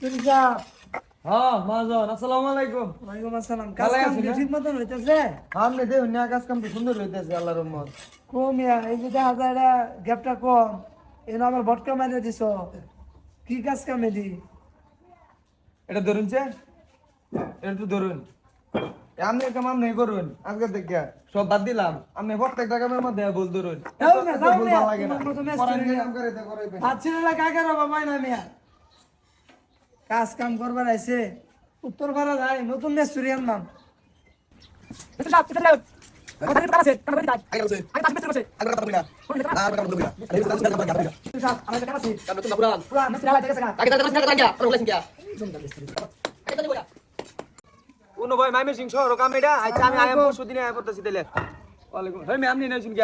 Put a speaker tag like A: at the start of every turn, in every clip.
A: তুরিজা
B: হ্যাঁ মহাজন আসসালামু আলাইকুম।
A: ওয়ালাইকুম আসসালাম। কাজ
B: ভালো
A: কাম
B: আছেন
A: কি
B: না?
A: ঠিক মতন হইতেছে?
B: আপনি দেখুন না কাজ কাম তো সুন্দর হইতেছে আল্লাহর রহমত।
A: কমিয়া এই যে দেখা যায় এটা গ্যাপটা কম, এনে আমার ভটকা মারিয়ে দিছ। কি কাজ কাম এদি?
B: এটা ধরুন যে এটা তো ধরুন আপনি কাম আপনি করুন আজকে থেকে সব বাদ দিলাম আপনি প্রত্যেকটা কামের মধ্যে ভুল ধরুন
A: যাও না, যাও
B: ভুল
A: না,
B: ভালো লাগে না
A: তোমার মতো মেস
B: করেন
A: করে
B: যে
A: না।
B: কাম করে তা করাইবেন।
A: পাচ্ছিলা কাকে রবা মাইনা মিয়া। কাজ কাম করবার আইছে উত্তর পাড়া যায় নতুন মেস্তুরি আনলাম।
B: কোন ভাই মাইমে সিং শহর কাম এটা আচ্ছা আমি আয়া পরশু দিনে আয়া পড়তেছি তাইলে। ওয়ালাইকুম ভাই আমি আপনি নাইছেন কি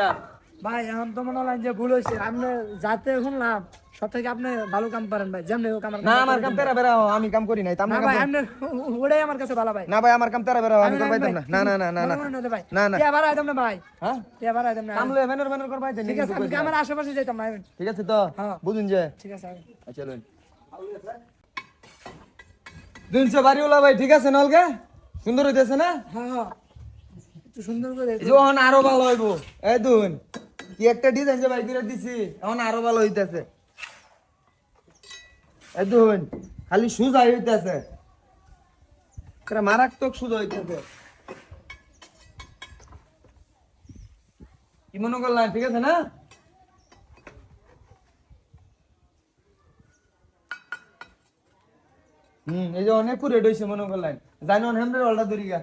A: ভাই এখন তো মনে হয় যে ভুল হয়েছে, আপনি যাতে শুনলাম সব থেকে আপনি ভালো কাম পারেন ভাই, যেমনি হোক আমার
B: না আমার কাম তেরা বেরা আমি কাম করি নাই
A: না
B: তামনে
A: ভাই,
B: কাম
A: আপনি ওটাই আমার কাছে ভালো ভাই।
B: না ভাই আমার কাম তেরা বেরা আমি করবাই না না না না না না
A: না ভাই,
B: না না
A: কে আবার আইতাম না ভাই,
B: হ্যাঁ
A: কে আবার আইতাম না।
B: কামলে ভেনর ভেনর করবাই দেন
A: ঠিক আছে, আমি আমার আশেপাশে যাইতাম না।
B: ঠিক আছে তো
A: হ্যাঁ।
B: বুঝুন যে
A: ঠিক আছে
B: আচ্ছা লইন দিনছে বাড়িওয়ালা ভাই ঠিক আছে নলকে সুন্দর হইতেছে না
A: হ্যাঁ হ্যাঁ, একটু সুন্দর করে
B: যখন আরো ভালো হইব এই দুন কি একটা ডিজাইন যে ভাই করে দিছি এখন আরো ভালো হইতেছে এই দুন খালি সুজা হইতেছে মারাত্মক সুজা হইতেছে কি মনে করলেন ঠিক আছে না এই যে অনেক রেট হয়েছে মনে করলেন জানি হেমরে অল্টা দূরি গা